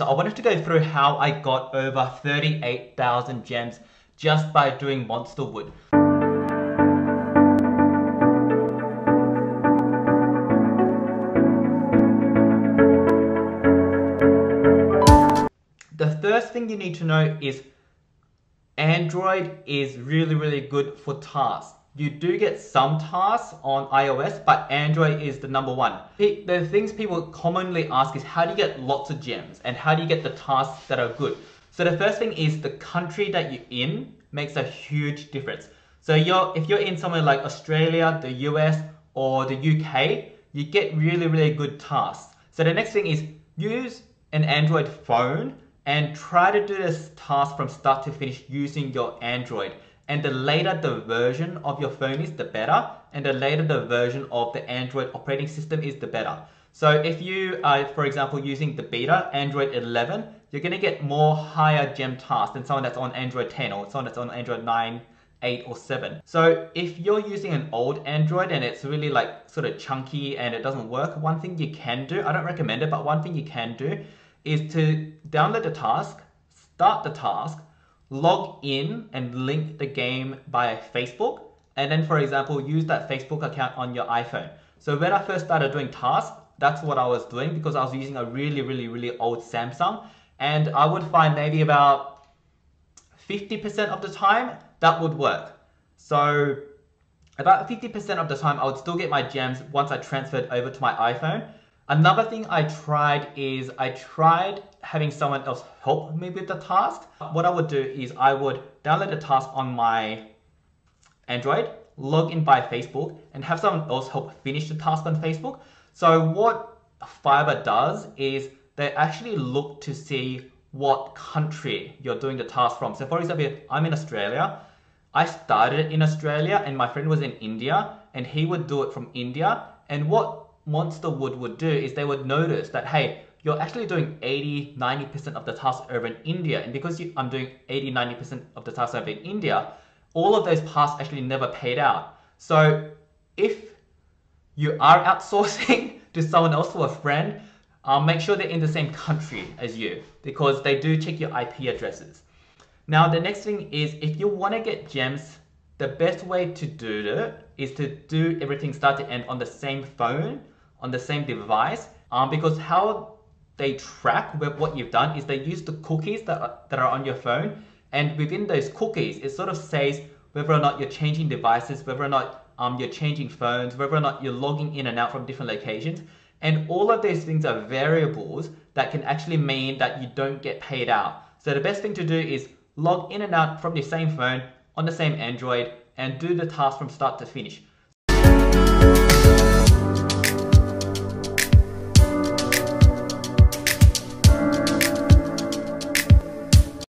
So I wanted to go through how I got over 38,000 gems just by doing Monsterwood. The first thing you need to know is Android is really good for tasks. You do get some tasks on iOS, but Android is the number one. The things people commonly ask is how do you get lots of gems and how do you get the tasks that are good? So the first thing is the country that you're in makes a huge difference. So if you're in somewhere like Australia, the US, or the UK, you get really good tasks. So the next thing is use an Android phone and try to do this task from start to finish using your Android. And the later the version of your phone is, the better. And the later the version of the Android operating system is, the better. So if you are, for example, using the beta, Android 11, you're going to get more higher gem tasks than someone that's on Android 10 or someone that's on Android 9, 8 or 7. So if you're using an old Android and it's really like sort of chunky and it doesn't work, one thing you can do, I don't recommend it, but one thing you can do is to download the task, start the task, log in and link the game via Facebook, and then for example use that Facebook account on your iPhone. So when I first started doing tasks, that's what I was doing because I was using a really old Samsung, and I would find maybe about 50% of the time that would work. So about 50% of the time I would still get my gems once I transferred over to my iPhone. Another thing I tried is I tried having someone else help me with the task. What I would do is I would download the task on my Android, log in by Facebook, and have someone else help finish the task on Facebook. So what Fiverr does is they actually look to see what country you're doing the task from. So for example, if I'm in Australia, I started in Australia and my friend was in India and he would do it from India. And what Monsterwood would do is they would notice that, hey, you're actually doing 80-90% of the tasks over in India, and because I'm doing 80-90% of the tasks over in India, all of those tasks actually never paid out. So if you are outsourcing to someone else or a friend, make sure they're in the same country as you because they do check your IP addresses. Now the next thing is if you want to get gems, the best way to do it is to do everything start to end on the same phone, on the same device, because how they track what you've done is they use the cookies that are on your phone, and within those cookies it sort of says whether or not you're changing devices, whether or not you're changing phones, whether or not you're logging in and out from different locations, and all of those things are variables that can actually mean that you don't get paid out. So the best thing to do is log in and out from the same phone on the same Android and do the task from start to finish.